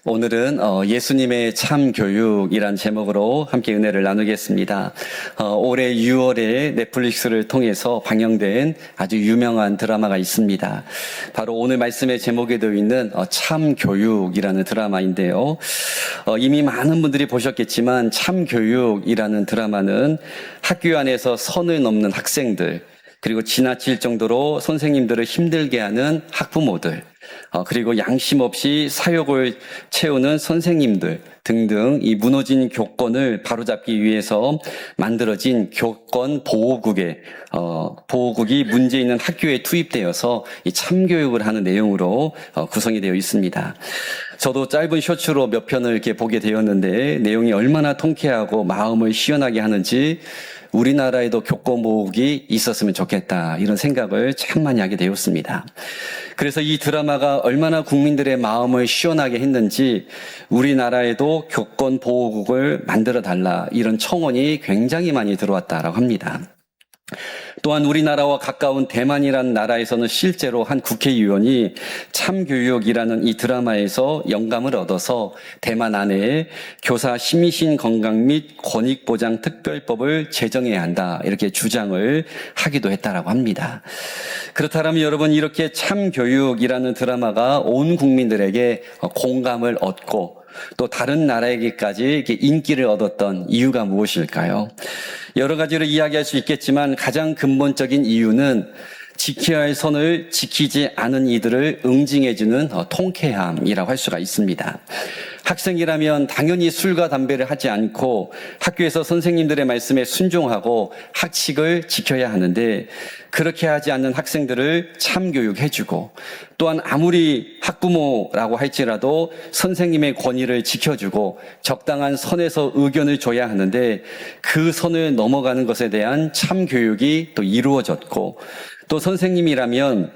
오늘은 예수님의 참 교육이란 제목으로 함께 은혜를 나누겠습니다. 올해 6월에 넷플릭스를 통해서 방영된 아주 유명한 드라마가 있습니다. 바로 오늘 말씀의 제목에도 있는 참 교육이라는 드라마인데요. 이미 많은 분들이 보셨겠지만 참 교육이라는 드라마는 학교 안에서 선을 넘는 학생들, 그리고 지나칠 정도로 선생님들을 힘들게 하는 학부모들, 그리고 양심 없이 사욕을 채우는 선생님들 등등 이 무너진 교권을 바로잡기 위해서 만들어진 교권 보호국이 문제 있는 학교에 투입되어서 이 참교육을 하는 내용으로 구성이 되어 있습니다. 저도 짧은 쇼츠로 몇 편을 이렇게 보게 되었는데 내용이 얼마나 통쾌하고 마음을 시원하게 하는지 우리나라에도 교권보호국이 있었으면 좋겠다 이런 생각을 참 많이 하게 되었습니다. 그래서 이 드라마가 얼마나 국민들의 마음을 시원하게 했는지 우리나라에도 교권보호국을 만들어 달라 이런 청원이 굉장히 많이 들어왔다라고 합니다. 또한 우리나라와 가까운 대만이라는 나라에서는 실제로 한 국회의원이 참교육이라는 이 드라마에서 영감을 얻어서 대만 안에 교사 심신 건강 및 권익보장 특별법을 제정해야 한다 이렇게 주장을 하기도 했다라고 합니다. 그렇다면 여러분, 이렇게 참교육이라는 드라마가 온 국민들에게 공감을 얻고 또 다른 나라에게까지 이렇게 인기를 얻었던 이유가 무엇일까요? 여러 가지로 이야기할 수 있겠지만 가장 근본적인 이유는 지켜야 할 선을 지키지 않은 이들을 응징해주는 통쾌함이라고 할 수가 있습니다. 학생이라면 당연히 술과 담배를 하지 않고 학교에서 선생님들의 말씀에 순종하고 학칙을 지켜야 하는데, 그렇게 하지 않는 학생들을 참교육해주고 또한 아무리 학부모라고 할지라도 선생님의 권위를 지켜주고 적당한 선에서 의견을 줘야 하는데 그 선을 넘어가는 것에 대한 참교육이 또 이루어졌고, 또 선생님이라면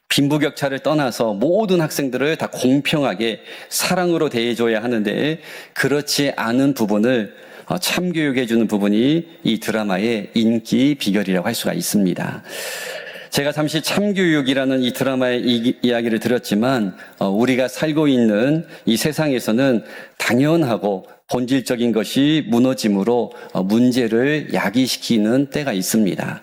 빈부격차를 떠나서 모든 학생들을 다 공평하게 사랑으로 대해줘야 하는데 그렇지 않은 부분을 참교육해주는 부분이 이 드라마의 인기 비결이라고 할 수가 있습니다. 제가 잠시 참교육이라는 이 드라마의 이야기를 드렸지만 우리가 살고 있는 이 세상에서는 당연하고 본질적인 것이 무너짐으로 문제를 야기시키는 때가 있습니다.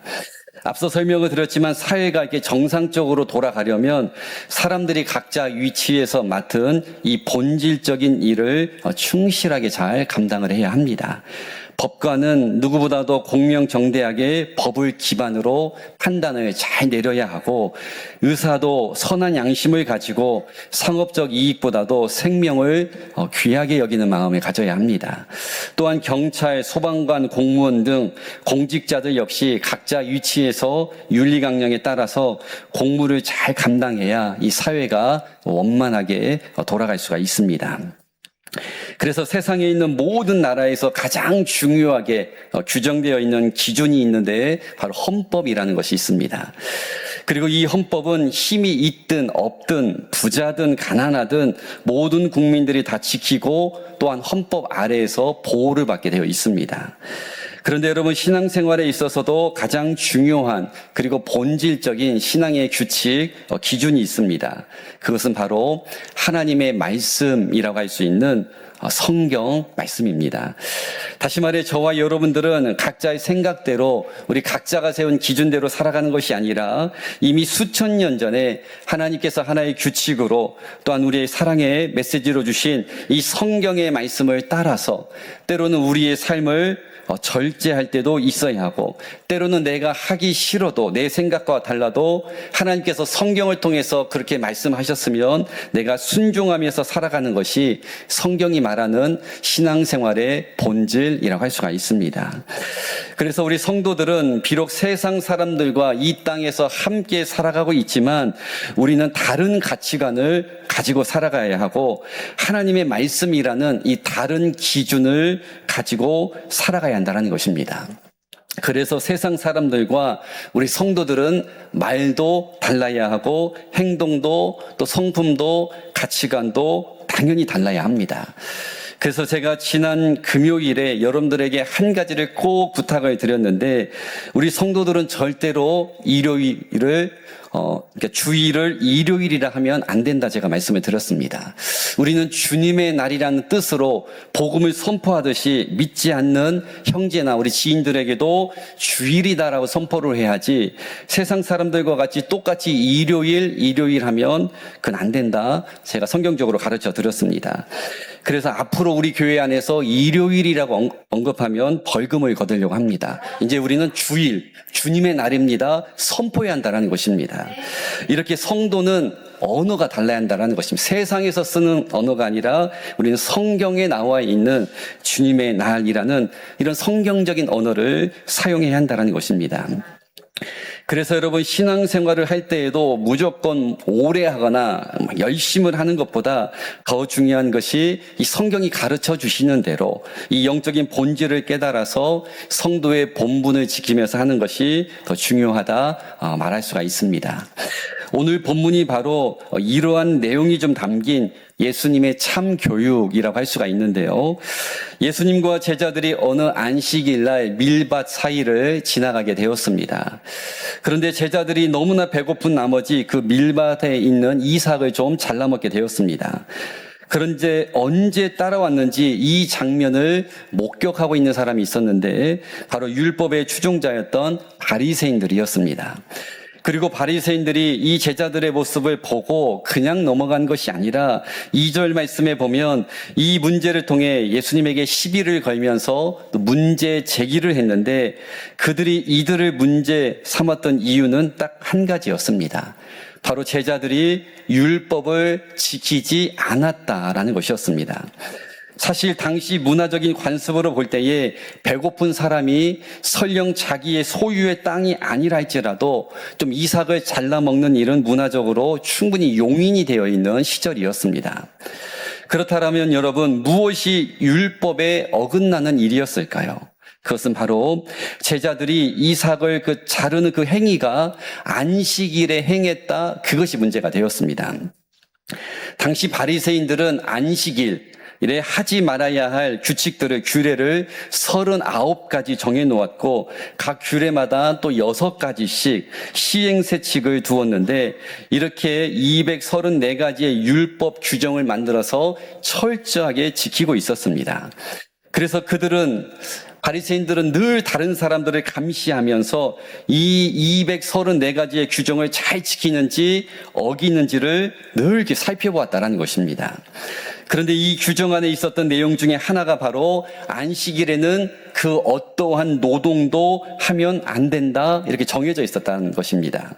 앞서 설명을 드렸지만 사회가 이렇게 정상적으로 돌아가려면 사람들이 각자 위치에서 맡은 이 본질적인 일을 충실하게 잘 감당을 해야 합니다. 법관은 누구보다도 공명정대하게 법을 기반으로 판단을 잘 내려야 하고, 의사도 선한 양심을 가지고 상업적 이익보다도 생명을 귀하게 여기는 마음을 가져야 합니다. 또한 경찰, 소방관, 공무원 등 공직자들 역시 각자 위치에서 윤리강령에 따라서 공무를 잘 감당해야 이 사회가 원만하게 돌아갈 수가 있습니다. 그래서 세상에 있는 모든 나라에서 가장 중요하게 규정되어 있는 기준이 있는데 바로 헌법이라는 것이 있습니다. 그리고 이 헌법은 힘이 있든 없든 부자든 가난하든 모든 국민들이 다 지키고 또한 헌법 아래에서 보호를 받게 되어 있습니다. 그런데 여러분, 신앙생활에 있어서도 가장 중요한 그리고 본질적인 신앙의 규칙, 기준이 있습니다. 그것은 바로 하나님의 말씀이라고 할 수 있는 성경 말씀입니다. 다시 말해 저와 여러분들은 각자의 생각대로 우리 각자가 세운 기준대로 살아가는 것이 아니라 이미 수천 년 전에 하나님께서 하나의 규칙으로 또한 우리의 사랑의 메시지로 주신 이 성경의 말씀을 따라서 때로는 우리의 삶을 절제할 때도 있어야 하고, 때로는 내가 하기 싫어도 내 생각과 달라도 하나님께서 성경을 통해서 그렇게 말씀하셨으면 내가 순종하면서 살아가는 것이 성경이 말하는 신앙생활의 본질이라고 할 수가 있습니다. 그래서 우리 성도들은 비록 세상 사람들과 이 땅에서 함께 살아가고 있지만 우리는 다른 가치관을 가지고 살아가야 하고 하나님의 말씀이라는 이 다른 기준을 가지고 살아가야 한다는 것입니다. 그래서 세상 사람들과 우리 성도들은 말도 달라야 하고 행동도 또 성품도 가치관도 당연히 달라야 합니다. 그래서 제가 지난 금요일에 여러분들에게 한 가지를 꼭 부탁을 드렸는데, 우리 성도들은 절대로 일요일을 그러니까 주일을 일요일이라 하면 안 된다 제가 말씀을 드렸습니다. 우리는 주님의 날이라는 뜻으로 복음을 선포하듯이 믿지 않는 형제나 우리 지인들에게도 주일이다라고 선포를 해야지 세상 사람들과 같이 똑같이 일요일 하면 그건 안 된다. 제가 성경적으로 가르쳐 드렸습니다. 그래서 앞으로 우리 교회 안에서 일요일이라고 언급하면 벌금을 거두려고 합니다. 이제 우리는 주일, 주님의 날입니다. 선포해야 한다는 것입니다. 이렇게 성도는 언어가 달라야 한다는 것입니다. 세상에서 쓰는 언어가 아니라 우리는 성경에 나와 있는 주님의 날이라는 이런 성경적인 언어를 사용해야 한다는 것입니다. 그래서 여러분 신앙생활을 할 때에도 무조건 오래 하거나 열심을 하는 것보다 더 중요한 것이 이 성경이 가르쳐 주시는 대로 이 영적인 본질을 깨달아서 성도의 본분을 지키면서 하는 것이 더 중요하다 말할 수가 있습니다. 오늘 본문이 바로 이러한 내용이 좀 담긴 예수님의 참 교육이라고 할 수가 있는데요. 예수님과 제자들이 어느 안식일날 밀밭 사이를 지나가게 되었습니다. 그런데 제자들이 너무나 배고픈 나머지 그 밀밭에 있는 이삭을 좀 잘라먹게 되었습니다. 그런데 언제 따라왔는지 이 장면을 목격하고 있는 사람이 있었는데 바로 율법의 추종자였던 바리새인들이었습니다. 그리고 바리새인들이 이 제자들의 모습을 보고 그냥 넘어간 것이 아니라 2절 말씀에 보면 이 문제를 통해 예수님에게 시비를 걸면서 또 문제 제기를 했는데 그들이 이들을 문제 삼았던 이유는 딱 한 가지였습니다. 바로 제자들이 율법을 지키지 않았다라는 것이었습니다. 사실 당시 문화적인 관습으로 볼 때에 배고픈 사람이 설령 자기의 소유의 땅이 아니라 할지라도 좀 이삭을 잘라 먹는 일은 문화적으로 충분히 용인이 되어 있는 시절이었습니다. 그렇다면 여러분 무엇이 율법에 어긋나는 일이었을까요? 그것은 바로 제자들이 이삭을 자르는 그 행위가 안식일에 행했다. 그것이 문제가 되었습니다. 당시 바리새인들은 안식일 이래 하지 말아야 할 규칙들을 규례를 39가지 정해 놓았고 각 규례마다 또 6가지씩 시행세칙을 두었는데 이렇게 234가지의 율법 규정을 만들어서 철저하게 지키고 있었습니다. 그래서 바리새인들은 늘 다른 사람들을 감시하면서 이 234가지의 규정을 잘 지키는지 어기는지를 늘 이렇게 살펴보았다는 것입니다. 그런데 이 규정 안에 있었던 내용 중에 하나가 바로 안식일에는 그 어떠한 노동도 하면 안 된다 이렇게 정해져 있었다는 것입니다.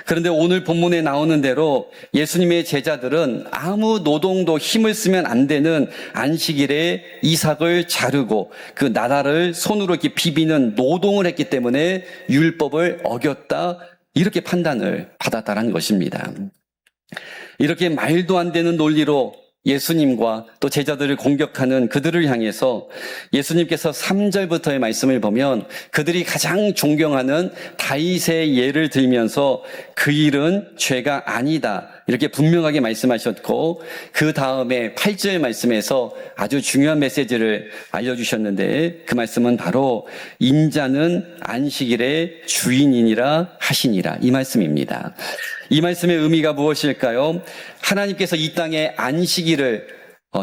그런데 오늘 본문에 나오는 대로 예수님의 제자들은 아무 노동도 힘을 쓰면 안 되는 안식일에 이삭을 자르고 그 나라를 손으로 이렇게 비비는 노동을 했기 때문에 율법을 어겼다 이렇게 판단을 받았다는 것입니다. 이렇게 말도 안 되는 논리로 예수님과 또 제자들을 공격하는 그들을 향해서 예수님께서 3절부터의 말씀을 보면 그들이 가장 존경하는 다윗의 예를 들면서 그 일은 죄가 아니다 이렇게 분명하게 말씀하셨고 그 다음에 8절 말씀에서 아주 중요한 메시지를 알려주셨는데 그 말씀은 바로 인자는 안식일의 주인이니라 하시니라 이 말씀입니다. 이 말씀의 의미가 무엇일까요? 하나님께서 이 땅에 안식일을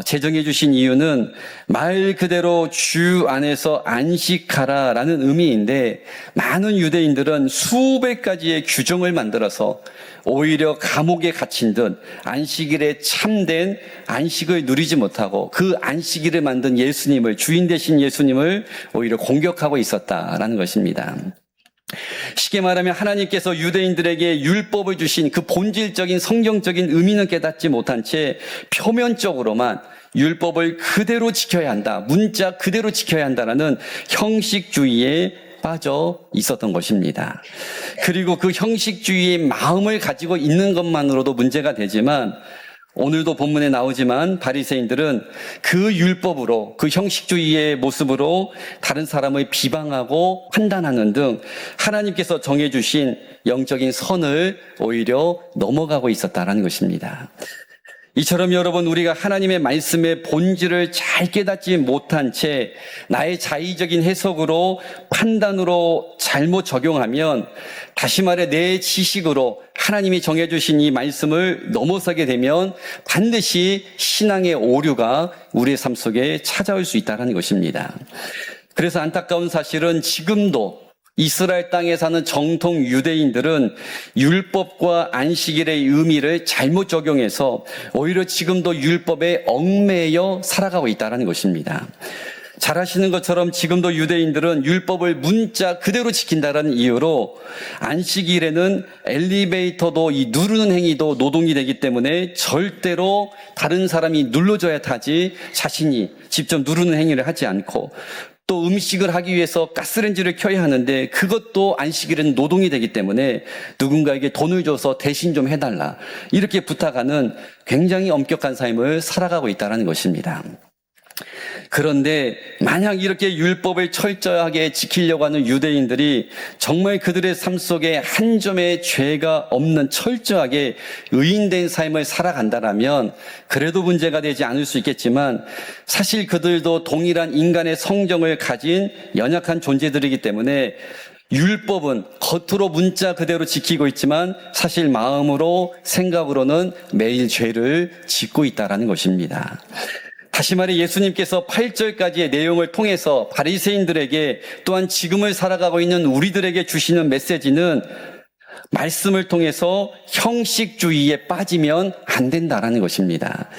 제정해 주신 이유는 말 그대로 주 안에서 안식하라라는 의미인데 많은 유대인들은 수백 가지의 규정을 만들어서 오히려 감옥에 갇힌 듯 안식일에 참된 안식을 누리지 못하고 그 안식일을 만든 예수님을 주인 되신 예수님을 오히려 공격하고 있었다라는 것입니다. 쉽게 말하면 하나님께서 유대인들에게 율법을 주신 그 본질적인 성경적인 의미는 깨닫지 못한 채 표면적으로만 율법을 그대로 지켜야 한다, 문자 그대로 지켜야 한다라는 형식주의에 빠져 있었던 것입니다. 그리고 그 형식주의의 마음을 가지고 있는 것만으로도 문제가 되지만 오늘도 본문에 나오지만 바리새인들은 그 율법으로 그 형식주의의 모습으로 다른 사람을 비방하고 판단하는 등 하나님께서 정해주신 영적인 선을 오히려 넘어가고 있었다라는 것입니다. 이처럼 여러분, 우리가 하나님의 말씀의 본질을 잘 깨닫지 못한 채 나의 자의적인 해석으로, 판단으로 잘못 적용하면, 다시 말해 내 지식으로 하나님이 정해주신 이 말씀을 넘어서게 되면 반드시 신앙의 오류가 우리의 삶 속에 찾아올 수 있다는 것입니다. 그래서 안타까운 사실은 지금도 이스라엘 땅에 사는 정통 유대인들은 율법과 안식일의 의미를 잘못 적용해서 오히려 지금도 율법에 얽매여 살아가고 있다는 것입니다. 잘 아시는 것처럼 지금도 유대인들은 율법을 문자 그대로 지킨다는 이유로 안식일에는 엘리베이터도 이 누르는 행위도 노동이 되기 때문에 절대로 다른 사람이 눌러줘야 타지 자신이 직접 누르는 행위를 하지 않고, 또 음식을 하기 위해서 가스레인지를 켜야 하는데 그것도 안식일은 노동이 되기 때문에 누군가에게 돈을 줘서 대신 좀 해달라, 이렇게 부탁하는 굉장히 엄격한 삶을 살아가고 있다는 것입니다. 그런데 만약 이렇게 율법을 철저하게 지키려고 하는 유대인들이 정말 그들의 삶 속에 한 점의 죄가 없는 철저하게 의인된 삶을 살아간다면 그래도 문제가 되지 않을 수 있겠지만, 사실 그들도 동일한 인간의 성정을 가진 연약한 존재들이기 때문에 율법은 겉으로 문자 그대로 지키고 있지만 사실 마음으로, 생각으로는 매일 죄를 짓고 있다는 것입니다. 다시 말해 예수님께서 8절까지의 내용을 통해서 바리새인들에게, 또한 지금을 살아가고 있는 우리들에게 주시는 메시지는 말씀을 통해서 형식주의에 빠지면 안 된다는 것입니다.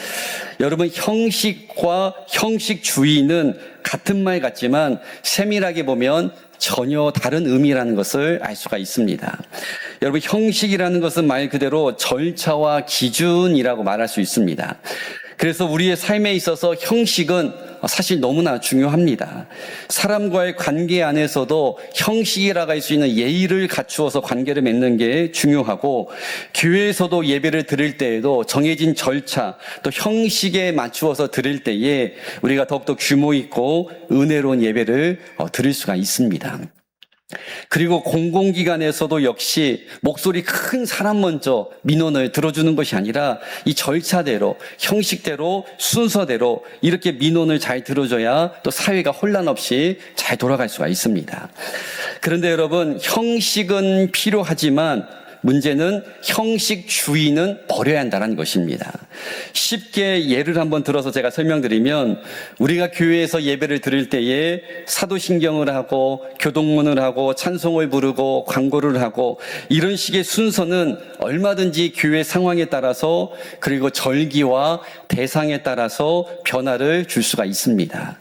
여러분, 형식과 형식주의는 같은 말 같지만 세밀하게 보면 전혀 다른 의미라는 것을 알 수가 있습니다. 여러분, 형식이라는 것은 말 그대로 절차와 기준이라고 말할 수 있습니다. 그래서 우리의 삶에 있어서 형식은 사실 너무나 중요합니다. 사람과의 관계 안에서도 형식이라고 할 수 있는 예의를 갖추어서 관계를 맺는 게 중요하고, 교회에서도 예배를 드릴 때에도 정해진 절차, 또 형식에 맞추어서 드릴 때에 우리가 더욱더 규모 있고 은혜로운 예배를 드릴 수가 있습니다. 그리고 공공기관에서도 역시 목소리 큰 사람 먼저 민원을 들어주는 것이 아니라 이 절차대로, 형식대로, 순서대로 이렇게 민원을 잘 들어줘야 또 사회가 혼란 없이 잘 돌아갈 수가 있습니다. 그런데 여러분, 형식은 필요하지만 문제는 형식주의는 버려야 한다는 것입니다. 쉽게 예를 한번 들어서 제가 설명드리면, 우리가 교회에서 예배를 드릴 때에 사도신경을 하고 교동문을 하고 찬송을 부르고 광고를 하고 이런 식의 순서는 얼마든지 교회 상황에 따라서, 그리고 절기와 대상에 따라서 변화를 줄 수가 있습니다.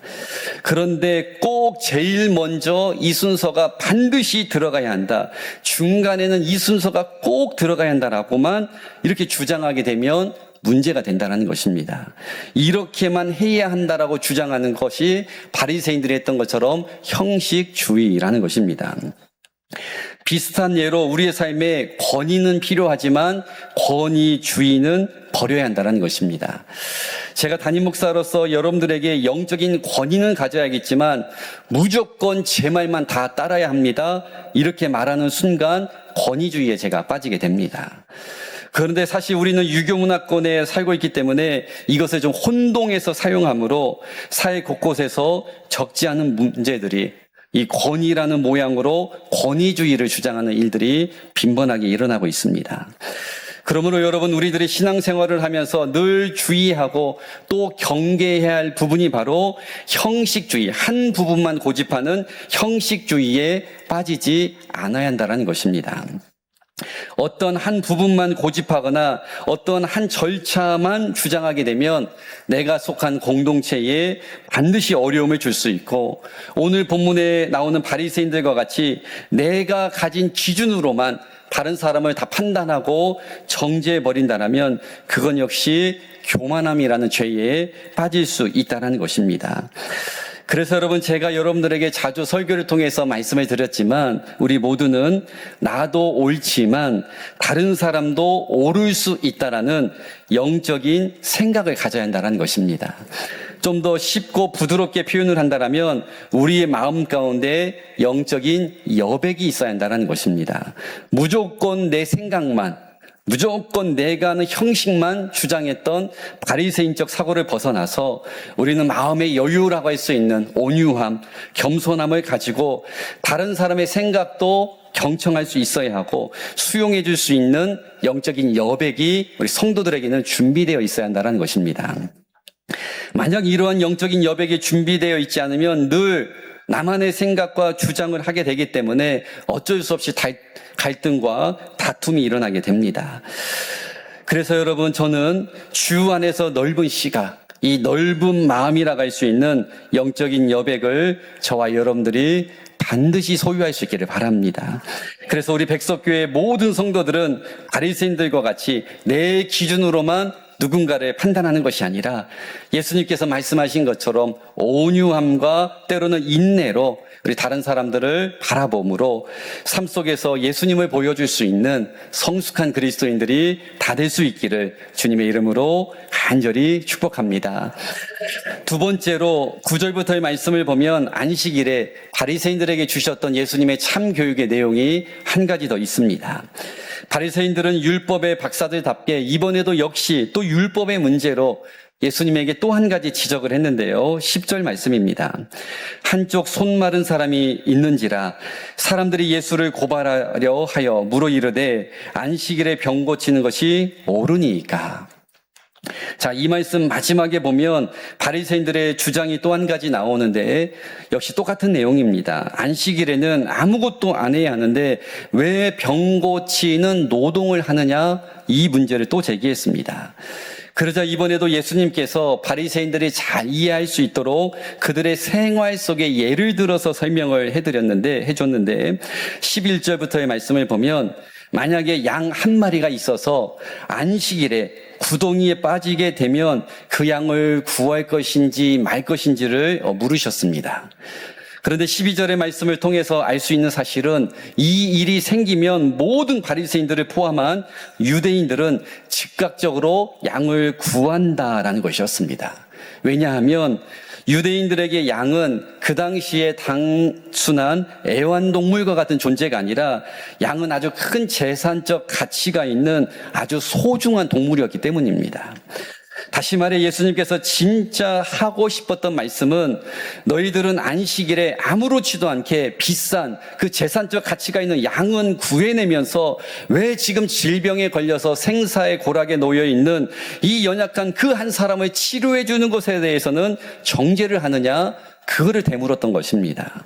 그런데 꼭 제일 먼저 이 순서가 반드시 들어가야 한다, 중간에는 이 순서가 꼭 들어가야 한다라고만 이렇게 주장하게 되면 문제가 된다는 것입니다. 이렇게만 해야 한다라고 주장하는 것이 바리새인들이 했던 것처럼 형식주의라는 것입니다. 비슷한 예로 우리의 삶에 권위는 필요하지만 권위주의는 버려야 한다는 것입니다. 제가 담임 목사로서 여러분들에게 영적인 권위는 가져야겠지만 무조건 제 말만 다 따라야 합니다, 이렇게 말하는 순간 권위주의에 제가 빠지게 됩니다. 그런데 사실 우리는 유교문화권에 살고 있기 때문에 이것을 좀 혼동해서 사용하므로 사회 곳곳에서 적지 않은 문제들이, 이 권위라는 모양으로 권위주의를 주장하는 일들이 빈번하게 일어나고 있습니다. 그러므로 여러분, 우리들이 신앙생활을 하면서 늘 주의하고 또 경계해야 할 부분이 바로 형식주의, 한 부분만 고집하는 형식주의에 빠지지 않아야 한다는 것입니다. 어떤 한 부분만 고집하거나 어떤 한 절차만 주장하게 되면 내가 속한 공동체에 반드시 어려움을 줄 수 있고, 오늘 본문에 나오는 바리새인들과 같이 내가 가진 기준으로만 다른 사람을 다 판단하고 정죄해버린다면 그건 역시 교만함이라는 죄에 빠질 수 있다는 것입니다. 그래서 여러분, 제가 여러분들에게 자주 설교를 통해서 말씀을 드렸지만 우리 모두는 나도 옳지만 다른 사람도 옳을 수 있다라는 영적인 생각을 가져야 한다는 것입니다. 좀 더 쉽고 부드럽게 표현을 한다면 우리의 마음 가운데 영적인 여백이 있어야 한다는 것입니다. 무조건 내 생각만, 무조건 내가 하는 형식만 주장했던 바리새인적 사고를 벗어나서 우리는 마음의 여유라고 할 수 있는 온유함, 겸손함을 가지고 다른 사람의 생각도 경청할 수 있어야 하고 수용해 줄 수 있는 영적인 여백이 우리 성도들에게는 준비되어 있어야 한다는 것입니다. 만약 이러한 영적인 여백이 준비되어 있지 않으면 늘 나만의 생각과 주장을 하게 되기 때문에 어쩔 수 없이 갈등과 다툼이 일어나게 됩니다. 그래서 여러분, 저는 주 안에서 넓은 시각, 이 넓은 마음이라고 할 수 있는 영적인 여백을 저와 여러분들이 반드시 소유할 수 있기를 바랍니다. 그래서 우리 백석교회 모든 성도들은 바리새인들과 같이 내 기준으로만 누군가를 판단하는 것이 아니라 예수님께서 말씀하신 것처럼 온유함과 때로는 인내로 우리 다른 사람들을 바라봄으로 삶 속에서 예수님을 보여줄 수 있는 성숙한 그리스도인들이 다 될 수 있기를 주님의 이름으로 간절히 축복합니다. 두 번째로 9절부터의 말씀을 보면 안식일에 바리새인들에게 주셨던 예수님의 참 교육의 내용이 한 가지 더 있습니다. 바리새인들은 율법의 박사들답게 이번에도 역시 또 율법의 문제로 예수님에게 또 한 가지 지적을 했는데요. 10절 말씀입니다. 한쪽 손 마른 사람이 있는지라 사람들이 예수를 고발하려 하여 물어 이르되 안식일에 병 고치는 것이 옳으니까. 자, 이 말씀 마지막에 보면 바리새인들의 주장이 또 한 가지 나오는데 역시 똑같은 내용입니다. 안식일에는 아무것도 안 해야 하는데 왜 병 고치는 노동을 하느냐, 이 문제를 또 제기했습니다. 그러자 이번에도 예수님께서 바리새인들이 잘 이해할 수 있도록 그들의 생활 속에 예를 들어서 설명을 해줬는데 11절부터의 말씀을 보면 만약에 양 한 마리가 있어서 안식일에 구덩이에 빠지게 되면 그 양을 구할 것인지 말 것인지를 물으셨습니다. 그런데 12절의 말씀을 통해서 알 수 있는 사실은 이 일이 생기면 모든 바리새인들을 포함한 유대인들은 즉각적으로 양을 구한다라는 것이었습니다. 왜냐하면 유대인들에게 양은 그 당시에 단순한 애완동물과 같은 존재가 아니라 양은 아주 큰 재산적 가치가 있는 아주 소중한 동물이었기 때문입니다. 다시 말해 예수님께서 진짜 하고 싶었던 말씀은 너희들은 안식일에 아무렇지도 않게 비싼 그 재산적 가치가 있는 양은 구해내면서 왜 지금 질병에 걸려서 생사의 고락에 놓여 있는 이 연약한 그 한 사람을 치료해 주는 것에 대해서는 정죄를 하느냐, 그거를 되물었던 것입니다.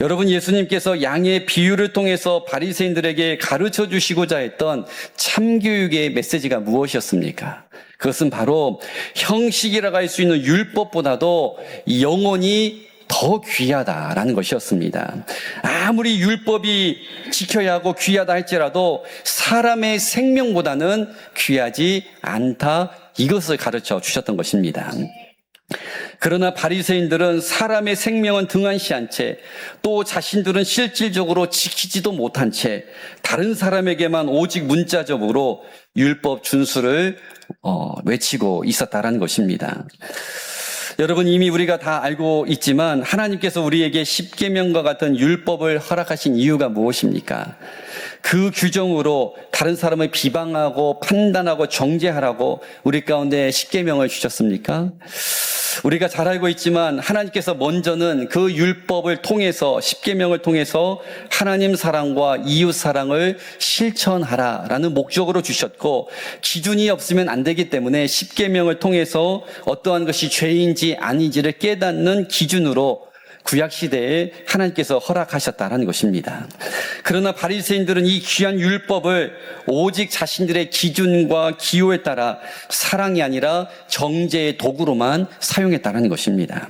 여러분, 예수님께서 양의 비유를 통해서 바리새인들에게 가르쳐 주시고자 했던 참교육의 메시지가 무엇이었습니까? 그것은 바로 형식이라고 할 수 있는 율법보다도 영혼이 더 귀하다라는 것이었습니다. 아무리 율법이 지켜야 하고 귀하다 할지라도 사람의 생명보다는 귀하지 않다, 이것을 가르쳐 주셨던 것입니다. 그러나 바리새인들은 사람의 생명은 등한시한 채 또 자신들은 실질적으로 지키지도 못한 채 다른 사람에게만 오직 문자적으로 율법 준수를 외치고 있었다라는 것입니다. 여러분, 이미 우리가 다 알고 있지만 하나님께서 우리에게 십계명과 같은 율법을 허락하신 이유가 무엇입니까? 그 규정으로 다른 사람을 비방하고 판단하고 정죄하라고 우리 가운데 십계명을 주셨습니까? 우리가 잘 알고 있지만 하나님께서 먼저는 그 율법을 통해서, 십계명을 통해서 하나님 사랑과 이웃 사랑을 실천하라라는 목적으로 주셨고, 기준이 없으면 안 되기 때문에 십계명을 통해서 어떠한 것이 죄인지 아닌지를 깨닫는 기준으로 구약시대에 하나님께서 허락하셨다라는 것입니다. 그러나 바리새인들은 이 귀한 율법을 오직 자신들의 기준과 기호에 따라 사랑이 아니라 정죄의 도구로만 사용했다는 것입니다.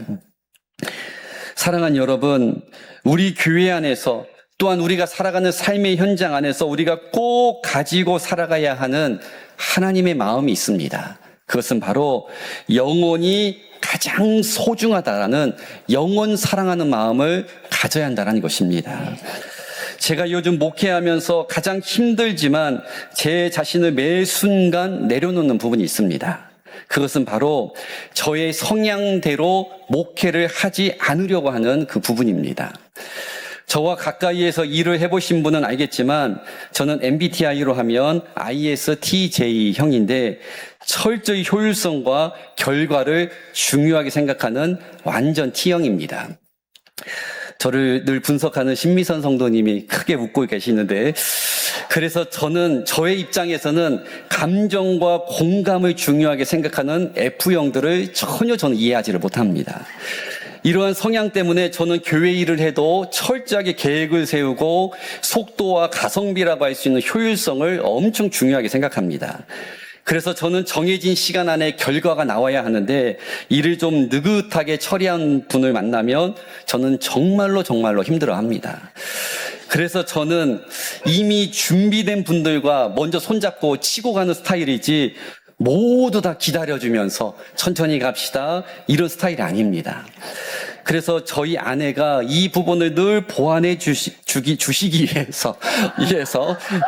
사랑하는 여러분, 우리 교회 안에서 또한 우리가 살아가는 삶의 현장 안에서 우리가 꼭 가지고 살아가야 하는 하나님의 마음이 있습니다. 그것은 바로 영혼이 가장 소중하다라는 영혼 사랑하는 마음을 가져야 한다는 것입니다. 제가 요즘 목회하면서 가장 힘들지만 제 자신을 매 순간 내려놓는 부분이 있습니다. 그것은 바로 저의 성향대로 목회를 하지 않으려고 하는 그 부분입니다. 저와 가까이에서 일을 해보신 분은 알겠지만 저는 MBTI로 하면 ISTJ형인데 철저히 효율성과 결과를 중요하게 생각하는 완전 T형입니다. 저를 늘 분석하는 신미선 성도님이 크게 웃고 계시는데, 그래서 저는 저의 입장에서는 감정과 공감을 중요하게 생각하는 F형들을 전혀 저는 이해하지를 못합니다. 이러한 성향 때문에 저는 교회 일을 해도 철저하게 계획을 세우고 속도와 가성비라고 할 수 있는 효율성을 엄청 중요하게 생각합니다. 그래서 저는 정해진 시간 안에 결과가 나와야 하는데 일을 좀 느긋하게 처리한 분을 만나면 저는 정말로 힘들어합니다. 그래서 저는 이미 준비된 분들과 먼저 손잡고 치고 가는 스타일이지 모두 다 기다려주면서 천천히 갑시다 이런 스타일이 아닙니다. 그래서 저희 아내가 이 부분을 늘 보완해 주시기 위해서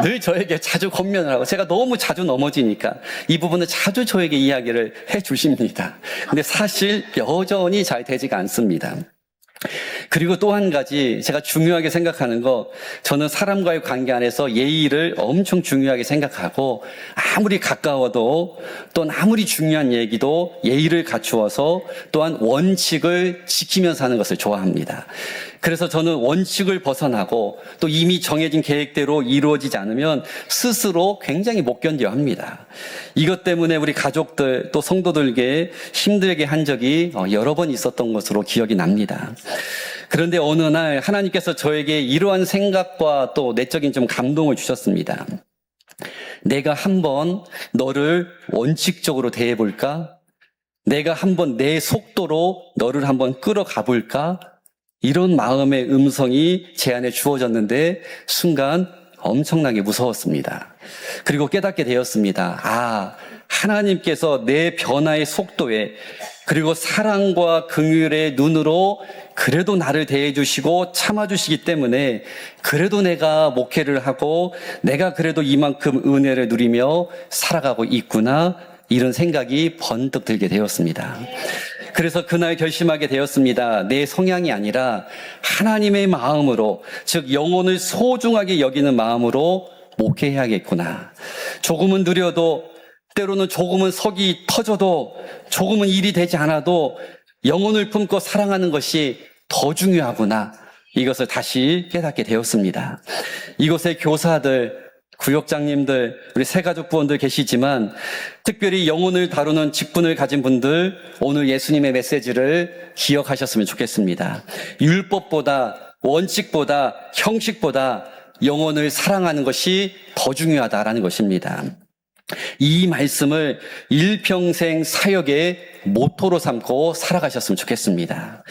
늘 저에게 자주 권면을 하고, 제가 너무 자주 넘어지니까 이 부분을 자주 저에게 이야기를 해 주십니다. 근데 사실 여전히 잘 되지가 않습니다. 그리고 또 한 가지 제가 중요하게 생각하는 거, 저는 사람과의 관계 안에서 예의를 엄청 중요하게 생각하고, 아무리 가까워도 또는 아무리 중요한 얘기도 예의를 갖추어서 또한 원칙을 지키면서 하는 것을 좋아합니다. 그래서 저는 원칙을 벗어나고 또 이미 정해진 계획대로 이루어지지 않으면 스스로 굉장히 못 견뎌합니다. 이것 때문에 우리 가족들 또 성도들에게 힘들게 한 적이 여러 번 있었던 것으로 기억이 납니다. 그런데 어느 날 하나님께서 저에게 이러한 생각과 또 내적인 좀 감동을 주셨습니다. 내가 한번 너를 원칙적으로 대해볼까? 내가 한번 내 속도로 너를 한번 끌어가 볼까? 이런 마음의 음성이 제 안에 주어졌는데 순간 엄청나게 무서웠습니다. 그리고 깨닫게 되었습니다. 하나님께서 내 변화의 속도에, 그리고 사랑과 긍휼의 눈으로 그래도 나를 대해주시고 참아주시기 때문에 그래도 내가 목회를 하고 내가 그래도 이만큼 은혜를 누리며 살아가고 있구나, 이런 생각이 번뜩 들게 되었습니다. 그래서 그날 결심하게 되었습니다. 내 성향이 아니라 하나님의 마음으로, 즉 영혼을 소중하게 여기는 마음으로 목회해야겠구나. 조금은 느려도, 때로는 조금은 석이 터져도, 조금은 일이 되지 않아도 영혼을 품고 사랑하는 것이 더 중요하구나, 이것을 다시 깨닫게 되었습니다. 이곳의 교사들, 구역장님들, 우리 새가족 부원들 계시지만 특별히 영혼을 다루는 직분을 가진 분들, 오늘 예수님의 메시지를 기억하셨으면 좋겠습니다. 율법보다, 원칙보다, 형식보다 영혼을 사랑하는 것이 더 중요하다라는 것입니다. 이 말씀을 일평생 사역의 모토로 삼고 살아가셨으면 좋겠습니다.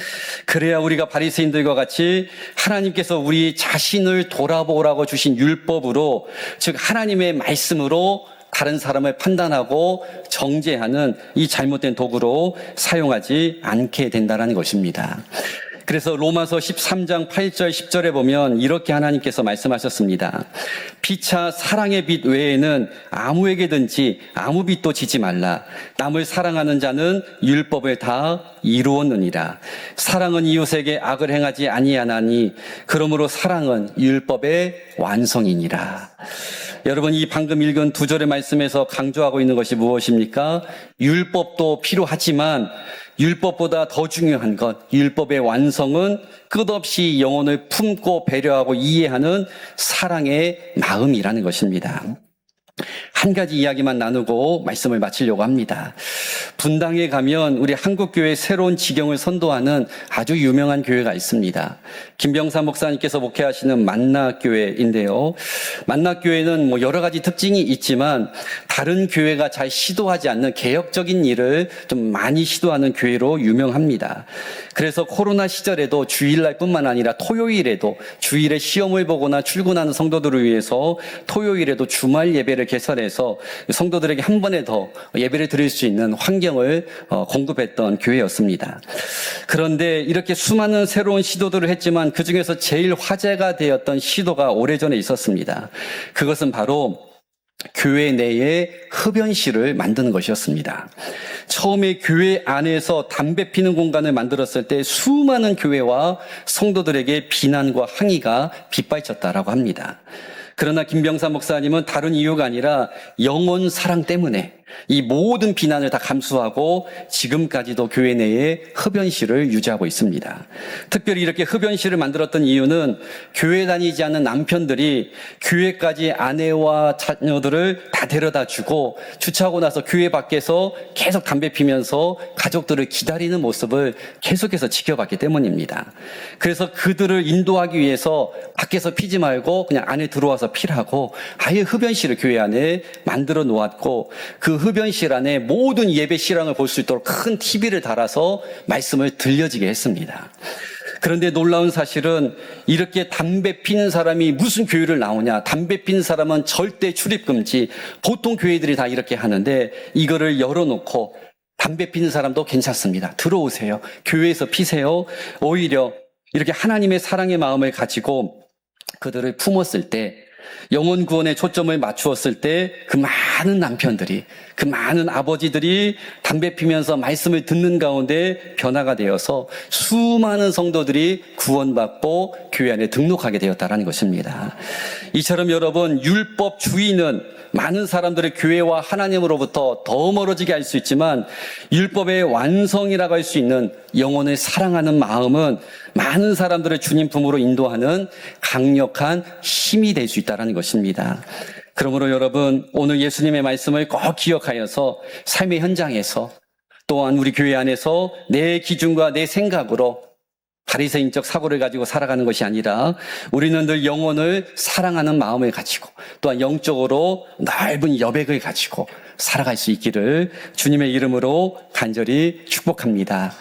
그래야 우리가 바리새인들과 같이 하나님께서 우리 자신을 돌아보라고 주신 율법으로, 즉 하나님의 말씀으로 다른 사람을 판단하고 정죄하는 이 잘못된 도구로 사용하지 않게 된다는 것입니다. 그래서 로마서 13장 8절 10절에 보면 이렇게 하나님께서 말씀하셨습니다. 피차 사랑의 빛 외에는 아무에게든지 아무 빛도 지지 말라. 남을 사랑하는 자는 율법을 다 이루었느니라. 사랑은 이웃에게 악을 행하지 아니하나니 그러므로 사랑은 율법의 완성이니라. 여러분, 이 방금 읽은 두 절의 말씀에서 강조하고 있는 것이 무엇입니까? 율법도 필요하지만 율법보다 더 중요한 것, 율법의 완성은 끝없이 영혼을 품고 배려하고 이해하는 사랑의 마음이라는 것입니다. 한 가지 이야기만 나누고 말씀을 마치려고 합니다. 분당에 가면 우리 한국교회 새로운 지경을 선도하는 아주 유명한 교회가 있습니다. 김병사 목사님께서 목회하시는 만나교회인데요. 만나교회는 여러 가지 특징이 있지만 다른 교회가 잘 시도하지 않는 개혁적인 일을 좀 많이 시도하는 교회로 유명합니다. 그래서 코로나 시절에도 주일날 뿐만 아니라 토요일에도, 주일에 시험을 보거나 출근하는 성도들을 위해서 토요일에도 주말 예배를 개설해서 성도들에게 한 번에 더 예배를 드릴 수 있는 환경을 공급했던 교회였습니다. 그런데 이렇게 수많은 새로운 시도들을 했지만 그중에서 제일 화제가 되었던 시도가 오래전에 있었습니다. 그것은 바로 교회 내에 흡연실을 만드는 것이었습니다. 처음에 교회 안에서 담배 피는 공간을 만들었을 때 수많은 교회와 성도들에게 비난과 항의가 빗발쳤다라고 합니다. 그러나 김병삼 목사님은 다른 이유가 아니라 영혼 사랑 때문에 이 모든 비난을 다 감수하고 지금까지도 교회 내에 흡연실을 유지하고 있습니다. 특별히 이렇게 흡연실을 만들었던 이유는 교회 다니지 않는 남편들이 교회까지 아내와 자녀들을 다 데려다 주고 주차하고 나서 교회 밖에서 계속 담배 피면서 가족들을 기다리는 모습을 계속해서 지켜봤기 때문입니다. 그래서 그들을 인도하기 위해서 밖에서 피지 말고 그냥 안에 들어와서 피라고 아예 흡연실을 교회 안에 만들어 놓았고, 그 흡연실 안에 모든 예배 실황을 볼 수 있도록 큰 TV를 달아서 말씀을 들려지게 했습니다. 그런데 놀라운 사실은 이렇게 담배 피는 사람이 무슨 교회를 나오냐, 담배 피는 사람은 절대 출입 금지, 보통 교회들이 다 이렇게 하는데 이거를 열어놓고 담배 피는 사람도 괜찮습니다, 들어오세요, 교회에서 피세요. 오히려 이렇게 하나님의 사랑의 마음을 가지고 그들을 품었을 때, 영혼 구원에 초점을 맞추었을 때 그 많은 남편들이, 그 많은 아버지들이 담배 피면서 말씀을 듣는 가운데 변화가 되어서 수많은 성도들이 구원받고 교회 안에 등록하게 되었다는 것입니다. 이처럼 여러분, 율법주의는 많은 사람들의 교회와 하나님으로부터 더 멀어지게 할 수 있지만, 율법의 완성이라고 할 수 있는 영혼을 사랑하는 마음은 많은 사람들을 주님 품으로 인도하는 강력한 힘이 될 수 있다는 것입니다. 그러므로 여러분, 오늘 예수님의 말씀을 꼭 기억하여서 삶의 현장에서, 또한 우리 교회 안에서 내 기준과 내 생각으로 바리새인적 사고를 가지고 살아가는 것이 아니라 우리는 늘 영혼을 사랑하는 마음을 가지고 또한 영적으로 넓은 여백을 가지고 살아갈 수 있기를 주님의 이름으로 간절히 축복합니다.